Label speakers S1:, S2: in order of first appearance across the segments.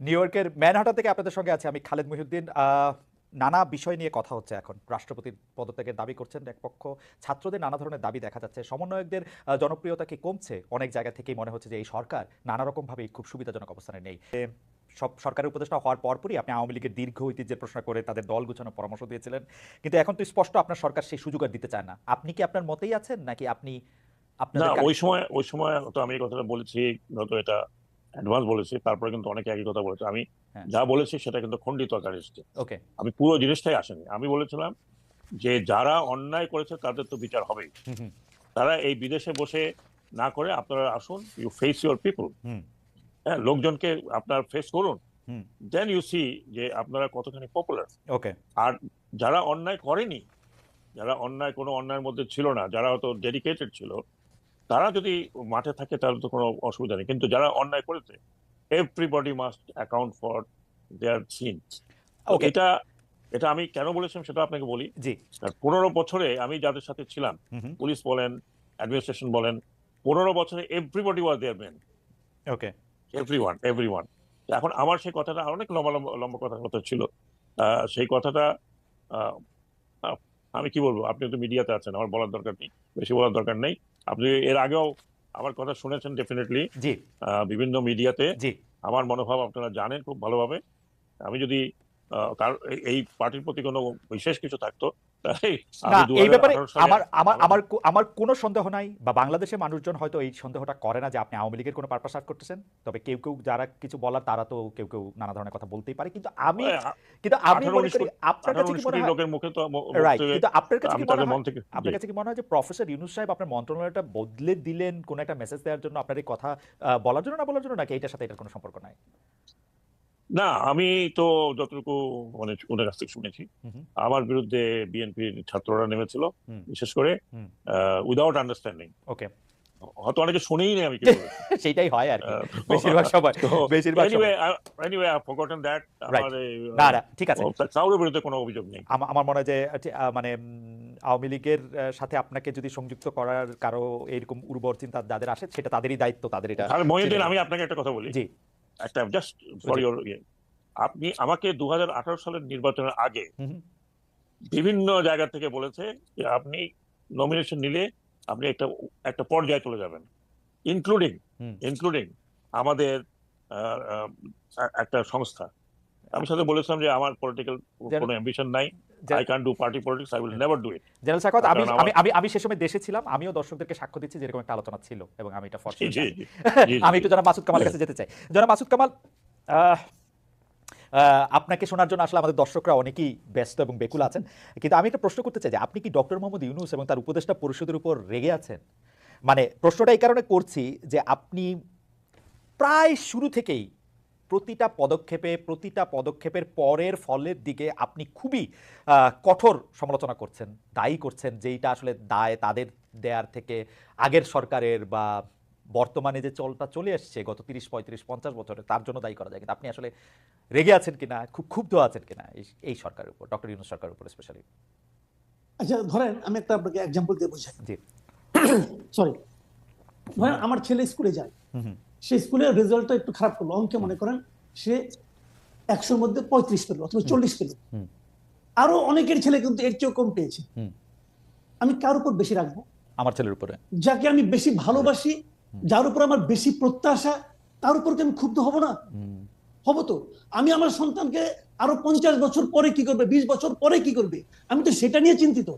S1: New ইয়র্কের Manhattan থেকে আপনাদের সঙ্গে আছে আমি খালেদ মহিউদ্দিন। নানা বিষয় নিয়ে কথা হচ্ছে এখন। রাষ্ট্রপতির পদত্যাগের দাবি করছেন এক পক্ষ, ছাত্রদের নানা ধরনের দাবি দেখা যাচ্ছে, সমন্বয়কদের জনপ্রিয়তা কি কমছে? অনেক জায়গা থেকেই মনে হচ্ছে যে এই সরকার নানা রকমভাবেই খুব সুবিধাজনক অবস্থানে নেই। সব সরকারের উপদেষ্টা হওয়ার পরপরই আপনি আওয়ামী লীগের দীর্ঘ ঐতিহ্যের প্রশ্ন করে তাদের দল গুছানোর পরামর্শ দিয়েছিলেন, কিন্তু এখন তো স্পষ্ট আপনার সরকার সেই সুযোগ আর দিতে চায় না। আপনি কি আপনার মতেই আছেন, নাকি আপনি
S2: না,
S1: আপনাদের
S2: ওই সময় তো আমি এই কথাটা বলেছি, হয়তো এটা অ্যাডভান্স বলেছি, তারপরে কিন্তু অনেকে একই কথা বলেছে। আমি
S1: হ্যাঁ,
S2: যা বলেছি সেটা কিন্তু খণ্ডিত আকারে এসেছে।
S1: ওকে,
S2: আমি পুরো জিনিসটাই আসেনি। আমি বলেছিলাম যে যারা অন্যায় করেছে তাদের তো বিচার হবেই।
S1: হুম হুম
S2: তারা এই বিদেশে বসে না করে আপনারা আসুন, ইউ ফেস ইউর পিপল।
S1: হুম
S2: হ্যাঁ, লোকজনকে আপনার ফেস করুন,
S1: হুম
S2: দেন ইউ সি যে আপনারা কতখানি পপুলার।
S1: ওকে,
S2: আর যারা অন্যায় করেনি, যারা কোনো অন্যায়ের মধ্যে ছিল না, যারা হয়তো ডেডিকেটেড ছিল, তারা যদি মাঠে থাকে তাহলে তো কোনো অসুবিধা নেই। কিন্তু যারা অন্যায় করেছে, everybody must account for their sins. তো
S1: ওকে,
S2: এটা এটা আমি কেন বলেছিলাম সেটা আপনাকে বলি।
S1: জি,
S2: 15 বছরে আমি যাদের সাথে ছিলাম,
S1: হুম হুম
S2: পুলিশ বলেন, অ্যাডমিনিস্ট্রেশন বলেন, 15 বছরে everybody was there man.
S1: Okay,
S2: everyone. এখন আমার সেই কথাটা অনেক লম্বা লম্বা লম্বা কথা ছিল। সেই কথাটা আহ, আহ, আমি কি বলবো, আপনি তো মিডিয়াতে আছেন, আমার বলার দরকার নেই, বেশি বলার দরকার নেই। আপনি এর আগেও আমার কথা শুনেছেন ডেফিনেটলি,
S1: জি,
S2: বিভিন্ন মিডিয়াতে।
S1: জি।
S2: আমার মনোভাব আপনারা জানেন খুব ভালোভাবে। আমি যদি এই পার্টির প্রতি কোনো বিশেষ কিছু থাকতো, তাহলে
S1: না,
S2: আমি দু
S1: এই
S2: হাজার
S1: ব্যাপারে
S2: আঠারো সালে
S1: আমার আমার
S2: আমার
S1: আমার আমার কোনো সন্দেহ নাই, বা বাংলাদেশের মানুষজন হয়তো এই সন্দেহটা করে না যে আপনি আওয়ামী লীগের কোনো পারপাস সার্ভ করতেছেন। তবে কেউ কেউ যারা কিছু বলার, তারা তো কেউ কেউ নানা ধরনের কথা বলতেই পারে, কিন্তু আমি
S2: ওই
S1: আমি মনে করি আপনার কাছে
S2: 18-19
S1: কি মনে
S2: কোটি
S1: হয়,
S2: লোকের মুখে তো মুখ
S1: রাইট,
S2: থেকে
S1: কিন্তু আপনার কাছে
S2: আমি
S1: কি মনে
S2: তাদের
S1: হয়,
S2: মন থেকে। জি।
S1: আপনার কাছে কি মনে হয় যে প্রফেসর ইউনূস সাহেব আপনার মন্ত্রণালয়টা বদলে দিলেন কোন একটা মেসেজ দেওয়ার জন্য, আপনার এই কথা বলার জন্য, না বলার জন্য, নাকি এটার সাথে এটার কোনো সম্পর্ক নাই?
S2: না, আমি তো যতটুকু মানে ওদের কাছ থেকে শুনেছি,
S1: হুম হুম
S2: আমার বিরুদ্ধে বিএনপির ছাত্ররা নেমেছিল,
S1: হুম
S2: বিশেষ করে
S1: হুম
S2: উইদাউট আন্ডারস্ট্যান্ডিং।
S1: ওকে,
S2: হয়তো অনেকে শুনেই নেই আমি কি বলেছি।
S1: সেইটাই হয় আর কি,
S2: আহ,
S1: বেশিরভাগ সময়,
S2: তো
S1: বেশিরভাগ
S2: এনিওয়ে
S1: সময়,
S2: anyway I forgotten that.
S1: Right,
S2: আমার
S1: না না ঠিক আছে।
S2: কারোর বিরুদ্ধে কোনো অভিযোগ নেই।
S1: আমার মনে হয় যে মানে আওয়ামী লীগের সাথে আপনাকে যদি সংযুক্ত করার কারো এরকম উর্বর চিন্তা যাদের আসে, সেটা তাদেরই দায়িত্ব, তাদের এটা
S2: তাহলে
S1: চিন্তা
S2: মহিউদ্দিন,
S1: করা।
S2: আমি আপনাকে একটা কথা বলি,
S1: জি,
S2: একটা জাস্ট ফর
S1: জি,
S2: ইউর ইয়ে। আপনি আমাকে 2018 সালের নির্বাচনের আগে
S1: হুম হুম,
S2: বিভিন্ন জায়গা থেকে বলেছে যে আপনি নমিনেশন নিলে আপনি একটা একটা পর্যায়ে চলে যাবেন, ইনক্লুডিং
S1: হুম,
S2: ইনক্লুডিং আমাদের আহ, আহ, একটা সংস্থা। আমি সাথে বলেছিলাম যে আমার পলিটিক্যাল কোনো অ্যাম্বিশন নাই, I can do party politics, I will never do it.
S1: General Sakhawat, আমি
S2: কারণ আমার
S1: আমি আমি আমি সে সময় দেশে ছিলাম, আমিও দর্শকদেরকে সাক্ষ্য দিচ্ছি যেরকম একটা আলোচনা ছিল, এবং আমি এটা ফর
S2: জি
S1: শিওর
S2: জি
S1: জানি।
S2: জি জি জি
S1: আমি
S2: জি।
S1: একটু জনাব মাসুদ কামালের কাছে যেতে চাই। জনাব মাসুদ কামাল, আহ, আপনাকে শোনার জন্য আসলে আমাদের দর্শকরা অনেকেই ব্যস্ত এবং বেকুল আছেন, কিন্তু আমি একটা প্রশ্ন করতে চাই যে আপনি কি ডক্টর মোহাম্মদ ইউনূস এবং তার উপদেষ্টা পরিষদের উপর রেগে আছেন? মানে প্রশ্নটা এই কারণে করছি যে আপনি প্রায় শুরু থেকেই প্রতিটা পদক্ষেপের পরের ফলের দিকে আপনি খুবই কঠোর সমালোচনা করছেন, দায়ী করছেন, যেইটা আসলে দায় তাদের দেয়ার থেকে আগের সরকারের বা বর্তমানে যে চলে আসছে গত 30, 35, 50 বছরে, তার জন্য দায়ী করা যায়। কিন্তু আপনি আসলে রেগে আছেন কিনা, খুব ক্ষুব্ধ আছেন কিনা এই সরকারের উপর, ডক্টর ইউনূস সরকারের উপর স্পেশালি?
S3: আচ্ছা, ধরেন আমি একটা আপনাকে এক্সাম্পল দিয়ে বোঝাই।
S1: জি,
S3: সরি, ধরেন আমার ছেলে স্কুলে যায়,
S1: হুম হুম
S3: সে স্কুলের রেজাল্টটা একটু খারাপ করলো, অঙ্কে মনে করেন সে 100-র মধ্যে 35 পেলো অথবা 40 পেলো।
S1: হুম
S3: আরো অনেকের ছেলে কিন্তু এর চেয়েও কম পেয়েছে।
S1: হুম
S3: আমি কার উপর বেশি রাখবো?
S1: আমার ছেলের উপরে।
S3: যাকে আমি বেশি ভালোবাসি, যার উপর আমার বেশি প্রত্যাশা, তার উপর কি আমি ক্ষুব্ধ হব না? হব তো। আমি আমার সন্তানকে আরো 50 বছর পরে কি করবে, 20 বছর পরে কি করবে, আমি তো সেটা নিয়ে চিন্তিত।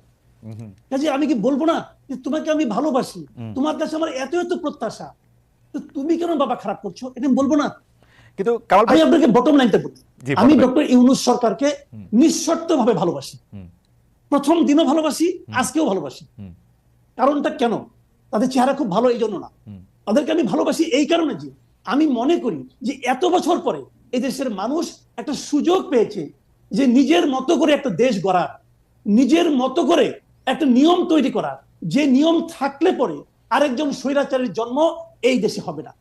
S3: কাজে আমি কি বলবো না যে তোমাকে আমি ভালোবাসি, তোমার কাছে আমার এত এত প্রত্যাশা, তো তুমি কেন বাবা খারাপ করছো, এটা আমি বলবো না?
S1: কিন্তু কামাল ভাই,
S3: আমি আপনাকে বটম লাইনটা বলি,
S1: জি
S3: আমি
S1: বড় ভাই,
S3: ডক্টর ইউনূস সরকারকে নিঃশর্ত ভাবে ভালোবাসি। প্রথম দিনও ভালোবাসি, আজকেও ভালোবাসি। কারণটা কেন? তাদের চেহারা খুব ভালো এই জন্য না, তাদেরকে আমি ভালোবাসি এই কারণে যে আমি মনে করি যে এত বছর পরে এই দেশের মানুষ একটা সুযোগ পেয়েছে যে নিজের মতো করে একটা দেশ গড়ার, নিজের মতো করে একটা নিয়ম তৈরি করার, যে নিয়ম থাকলে পরে আরেকজন স্বৈরাচারীর জন্ম এই দেশে হবে না।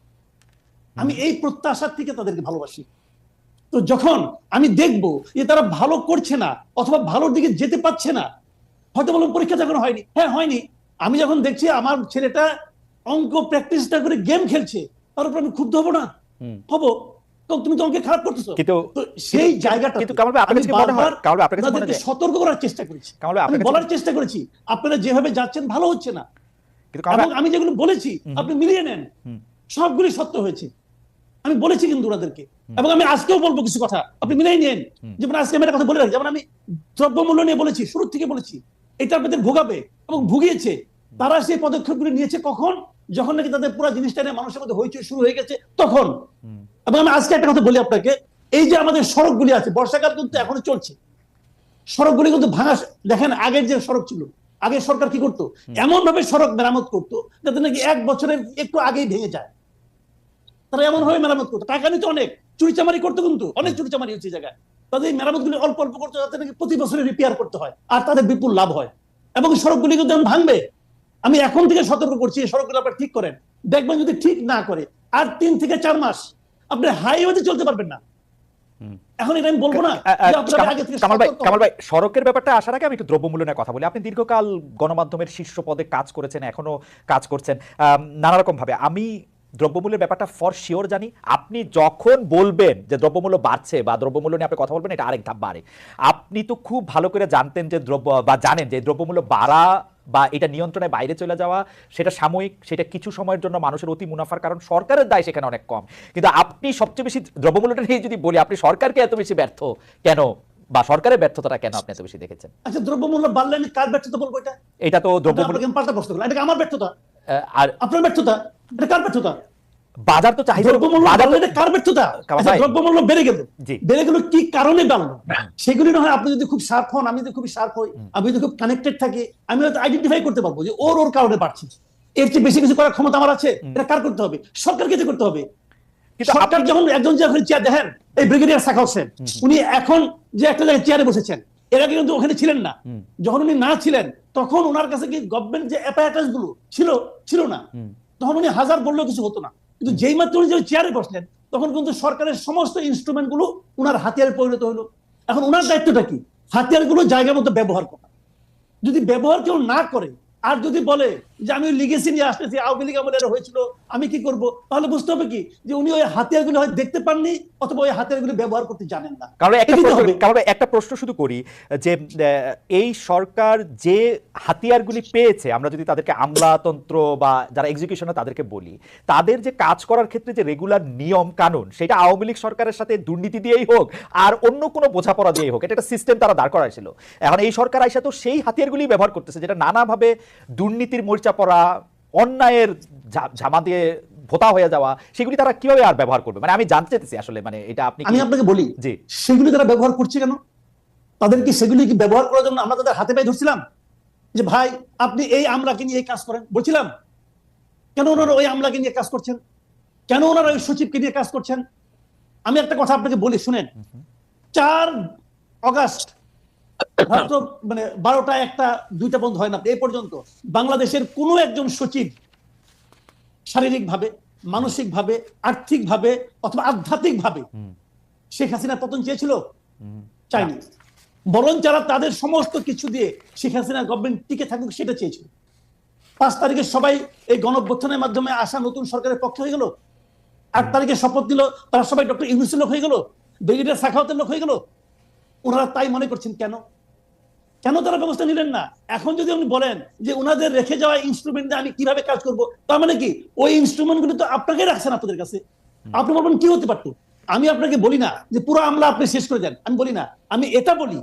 S3: আমি এই প্রত্যাশার থেকে তাদেরকে ভালোবাসি। তো যখন আমি দেখবো যে তারা ভালো করছে না অথবা ভালোর দিকে যেতে পারছে না, হয়তো বলুন পরীক্ষা যখন হয়নি, হ্যাঁ হয়নি, আমি যখন দেখছি আমার ছেলেটা অঙ্ক প্র্যাকটিসটা করে গেম খেলছে, তার উপর আমি ক্ষুব্ধ হবো না? হবো। তো তুমি তোমাকে খারাপ করতেছো।
S1: কিন্তু
S3: তো সেই জায়গাটা
S1: কিন্তু কামাল ভাই আপনার কাছে কি মনে হয়, কামাল ভাই আপনার কাছে মনে হয়
S3: সতর্ক করার চেষ্টা করেছি,
S1: কামাল ভাই
S3: আমি
S1: আপনার কাছে
S3: বলার চেষ্টা করেছি আপনারা যেভাবে যাচ্ছেন ভালো হচ্ছে না,
S1: কিন্তু কামাল
S3: এবং
S1: ভাই
S3: আমি যেগুলো বলেছি আপনি মিলিয়ে নেন, সবগুলি সত্য হয়েছে, আমি বলেছি কিন্তু ওনাদেরকে, এবং আমি আজকেও বলবো কিছু কথা আপনি মিলিয়ে নেন। যেমন আজকে আমি একটা কথা বলে রাখি, যেমন আমি দ্রব্যমূল্য নিয়ে বলেছি, শুরু থেকে বলেছি এটা আপনাদের ভোগাবে এবং ভুগিয়েছে। তারা সেই পদক্ষেপগুলি নিয়েছে কখন, যখন নাকি তাদের পুরো জিনিসটা নিয়ে মানুষের মধ্যে হইচই শুরু হয়ে গেছে তখন। এবং আমি আজকে একটা কথা বলি আপনাকে, এই যে আমাদের সড়কগুলি আছে, বর্ষাকাল কিন্তু এখনো চলছে, সড়কগুলি কিন্তু ভাঙা, দেখেন আগের যে সড়ক ছিল, আগে সরকার কি করতো, এমন ভাবে সড়ক মেরামত করতো যাতে নাকি 1 বছরের একটু আগেই ভেঙে যায়, তারা এমন ভাবে মেরামত করতো, টাকা নিতে অনেক, চুরিচামারি করতো, কিন্তু অনেক চুরিচামারি হচ্ছে জায়গায়, তাদের এই মেরামত গুলি অল্প অল্প করতে যাতে নাকি প্রতি বছরে রিপেয়ার করতে হয়, আর তাদের বিপুল লাভ হয়, এবং সড়কগুলি কিন্তু এখন ভাঙবে। আমি এখন থেকে সতর্ক করছি, এই সড়কগুলো আপনারা ঠিক করেন, দেখবেন যদি ঠিক না করে আর 3 থেকে 4 মাস আপনি হাইওয়েতে চলতে পারবেন না। এখন এটা আমি বলবো না যে আপনারা আগে থেকে
S1: কামাল ভাই সড়কের ব্যাপারটা আসার আগে আমি একটু দ্রব্যমূল্য নিয়ে কথা বলি। আপনি দীর্ঘকাল গণমাধ্যমের শীর্ষ পদে কাজ করেছেন, এখনো কাজ করছেন নানা রকম ভাবে। আমি দ্রব্যমূল্যের ব্যাপারটা ফর শিওর জানি। আপনি যখন বলবেন যে দ্রব্যমূল্য বাড়ছে বা দ্রব্যমূল্য নিয়ে আপনি কথা বলবেন, এটা আরেক ধাপ বাড়ে। আপনি তো খুব ভালো করে জানতেন যে জানেন যে দ্রব্যমূল্য বাড়া বা এটা নিয়ন্ত্রণের বাইরে চলে যাওয়া সেটা সাময়িক, সেটা কিছু সময়ের জন্য মানুষের অতি মুনাফার কারণ, সরকারের দায় সেখানে অনেক কম। কিন্তু আপনি সবচেয়ে বেশি দ্রব্যমূল্যটা নিয়ে যদি বলি, আপনি সরকারকে এত বেশি ব্যর্থ কেন, বা সরকারের ব্যর্থতাটা কেন আপনি এত বেশি দেখেছেন?
S3: আচ্ছা, দ্রব্যমূল্য বাড়লে আমি কার ব্যর্থতা বলবো?
S1: এটা তো দ্রব্যমূল্য
S3: পাল্টা প্রশ্ন করলাম, এটা আমার ব্যর্থতা
S1: আর
S3: আপনার ব্যর্থতা, এটা কার ব্যর্থতা?
S1: বাজার তো চাহিদা,
S3: কার ব্যর্থতা? দ্রব্যমূল্য বেড়ে গেল, বেড়ে গেল কি কারণে বাড়লো সেগুলি না হয় আপনি যদি খুব শার্প হন, আমি যদি খুব শার্প হই, আমি যদি খুব কানেক্টেড থাকি, আমি হয়তো আইডেন্টিফাই করতে পারবো যে ওর কারণে বাড়ছে। এর চেয়ে বেশি কিছু করার ক্ষমতা আমার আছে? এটা কার করতে হবে? সরকারকে যে করতে হবে। সরকার যখন একজন যে চেয়ার দেখেন, এই ব্রিগেডিয়ার সাখাওয়াত হোসেন, উনি এখন যে একটা জায়গায় চেয়ারে বসেছেন, এর আগে কিন্তু ওখানে ছিলেন না। যখন উনি না ছিলেন তখন ওনার কাছে কি গভর্নমেন্ট যে অ্যাপারেটাস গুলো ছিল না, তখন উনি হাজার বললেও কিছু হতো না। কিন্তু যেই মাত্র উনি যে চেয়ারে বসলেন তখন কিন্তু সরকারের সমস্ত ইনস্ট্রুমেন্ট গুলো উনার হাতিয়ারে পরিণত হলো। এখন উনার দায়িত্বটা কি? হাতিয়ার গুলো জায়গা মতো ব্যবহার করা। যদি ব্যবহার কেউ না করে আর যদি বলে যে আমি লিগেসি নিয়ে আসতেছি, আওয়ামী লীগ আমলে হয়েছিল, আমি কি করব, তাহলে বুঝতে হবে কি যে উনি ওই হাতিয়ারগুলো হয়তো দেখতে পাননি অথবা ওই হাতিয়ারগুলো ব্যবহার করতে জানেন না।
S1: কারণ একটা প্রশ্ন শুধু করি যে এই সরকার যে হাতিয়ারগুলি পেয়েছে, আমরা যদি তাদেরকে আমলাতন্ত্র বা যারা এক্সিকিউশনে তাদেরকে বলি, তাদের যে কাজ করার ক্ষেত্রে যে রেগুলার নিয়ম কানুন, সেটা আওয়ামী লীগ সরকারের সাথে দুর্নীতি দিয়েই হোক আর অন্য কোনো বোঝাপড়া দিয়েই হোক, এটা একটা সিস্টেম তারা দাঁড় করাইছিল। এখন এই সরকার আইসা তো সেই হাতিয়ারগুলি ব্যবহার করতেছে, যেটা নানাভাবে দুর্নীতির মরিচা পড়া, অন্যায়ের ঝামা দিয়ে ভোতা হয়ে যাওয়া, সেগুলি তারা কিভাবে আর ব্যবহার করবে? মানে আমি জানতে চাইছি আসলে, মানে এটা আমি
S3: আপনাকে বলি
S1: জি,
S3: সেগুলি তারা ব্যবহার করছে কেন? তাদের কি সেগুলি কি ব্যবহার করার জন্য আমরা তাদের হাতে পায়ে ধরছিলাম যে ভাই আপনি এই আমলাকে নিয়ে এই কাজ করেন? বলছিলাম কেন ওনারা ওই আমলাকে নিয়ে কাজ করছেন? কেন ওনারা ওই সচিবকে নিয়ে কাজ করছেন? আমি একটা কথা আপনাকে বলি, শুনেন। 4 অগাস্ট মাত্র মানে 12টা 1টা 2টা বন্ধ হয় না এই পর্যন্ত বাংলাদেশের কোনো একজন সচিব শারীরিকভাবে, মানসিকভাবে, আর্থিকভাবে অথবা আধ্যাত্মিকভাবে শেখ হাসিনার পতন চেয়েছিল? চাইনি। বরং যারা তাদের সমস্ত কিছু দিয়ে শেখ হাসিনা গভর্নমেন্ট টিকে থাকুক সেটা চেয়েছিল। 5 তারিখে সবাই এই গণঅভ্যুত্থানের মাধ্যমে আসা নতুন সরকারের পক্ষে হয়ে গেল। 8 তারিখে শপথ নিল, তারা সবাই ডক্টর ইউনূসের লোক হয়ে গেল, ব্রিগেডিয়ার সাখাওয়াতের লোক হয়ে গেল। ওনারা তাই মনে করছেন কেন? কেন তারা ব্যবস্থা নিলেন না? এখন যদি আপনি বলেন যে ওনাদের রেখে যাওয়া ইনস্ট্রুমেন্ট দিয়ে আমি কিভাবে কাজ করব, তার মানে কি ওই ইনস্ট্রুমেন্ট গুলো তো আপনাকে রাখছেন আপনাদের কাছে। আপনি বলবেন কি হতে পারতো? আমি আপনাকে বলি না যে পুরো আমলা আপনি শেষ করে দেন, আমি বলি না। আমি এটা বলি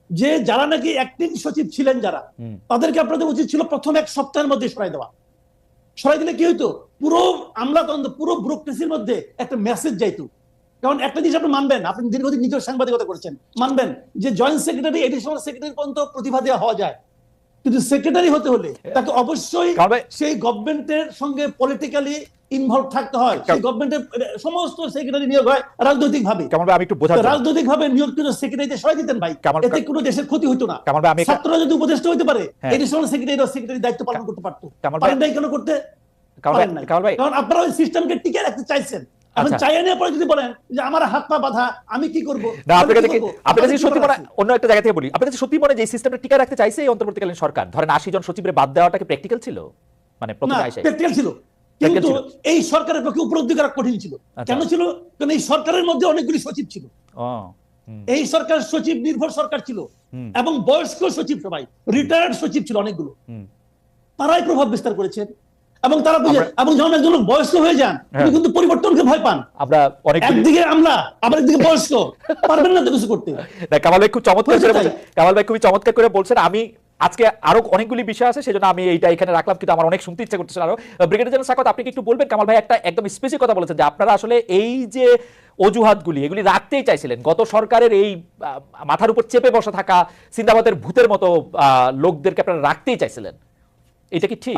S3: যে যারা নাকি অ্যাক্টিং সচিব ছিলেন যারা, তাদেরকে আপনাদের উচিত ছিল প্রথম 1 সপ্তাহের মধ্যে সরাই দেওয়া। সরাই দিলে কি হইতো? পুরো আমলাতন্ত্র, পুরো ব্যুরোক্রেসির মধ্যে একটা মেসেজ যাইতো। কারণ একটা জিনিস আপনি মানবেন, আপনি দীর্ঘদিন নিজের সাংবাদিকতা করেছেন, মানবেন যে জয়েন্ট সেক্রেটারি, এডিশনাল সেক্রেটারি পর্যন্ত প্রতিভা দেওয়া হওয়া যায়, কিন্তু সেক্রেটারি হতে হলে তাকে অবশ্যই সেই গভর্নমেন্টের সঙ্গে পলিটিক্যালি ইনভলভ থাকতে হয়। সেই গভর্নমেন্টের সমস্ত সেক্রেটারি নিয়োগ হয় রাজনৈতিকভাবে। রাজনৈতিকভাবে নিয়োগকৃত সেক্রেটারিতে সরাই দিতেন ভাই, এতে কোনো দেশের ক্ষতি হতো না। ছাত্ররা যদি উপদেষ্টা হইতে পারে, এডিশনাল সেক্রেটারি দায়িত্ব পালন করতে পারতো। পারেন নাই কেন করতে? কারণ আপনারা ওই সিস্টেমকে টিকে রাখতে চাইছেন। এখন চাইয়া নেওয়ার পরে যদি বলেন যে আমার হাত পা বাঁধা, আমি কি করবো?
S1: অন্য একটা জায়গা থেকে বলি, আপনার কাছে সত্যি মনে যে সিস্টেমটা টিকে রাখতে চাইছে এই অন্তর্বর্তীকালীন সরকার? ধরেন 80 জন সচিবের বাদ দেওয়াটা কি প্র্যাকটিক্যাল ছিল? মানে প্রথমে আইসা
S3: প্র্যাকটিক্যাল ছিল, কিন্তু
S1: ছিল।
S3: এই সরকারের পক্ষে উপলব্ধি করা কঠিন ছিল।
S1: আচ্ছা।
S3: কেন ছিল? কারণ এই সরকারের মধ্যে অনেকগুলি সচিব ছিল।
S1: ও, হুম,
S3: এই সরকার সচিব নির্ভর সরকার ছিল
S1: হুম,
S3: এবং বয়স্ক সচিব সবাই, রিটায়ার্ড সচিব ছিল অনেকগুলো।
S1: হুম।
S3: তারাই প্রভাব বিস্তার করেছেন এবং তারা বুঝে,
S1: আমরা-
S3: এবং যখন একজন লোক বয়স্ক হয়ে যান
S1: হ্যাঁ।
S3: তিনি কিন্তু পরিবর্তনকে ভয় পান।
S1: আমরা অনেক
S3: একদিকে আমরা, আবার একদিকে বয়স্ক, পারবেন না তো কিছু করতে।
S1: না, কামাল ভাই খুব চমৎকার
S3: হয়েছে
S1: করে
S3: তাই।
S1: বলছেন, কামাল ভাই খুবই চমৎকার করে বলছেন। আমি আজকে আরো অনেকগুলি বিষয় আছে, সেজন্য আমি এইটা এখানে রাখলাম, কিন্তু আমার অনেক শুনতে ইচ্ছা করতেছে আরো। ব্রিগেডিয়ার জেনারেল সাখাওয়াত, আপনি কি একটু বলবেন? কামাল ভাই একটা একদম স্পেসিফিক কথা বলেছেন যে আপনারা আসলে এই যে অজুহাতগুলি এগুলি রাখতেই চাইছিলেন, গত সরকারের এই মাথার উপর চেপে বসা থাকা সিন্দাবাদের ভূতের মতো লোকদেরকে আপনারা রাখতেই চাইছিলেন, এটা কি ঠিক?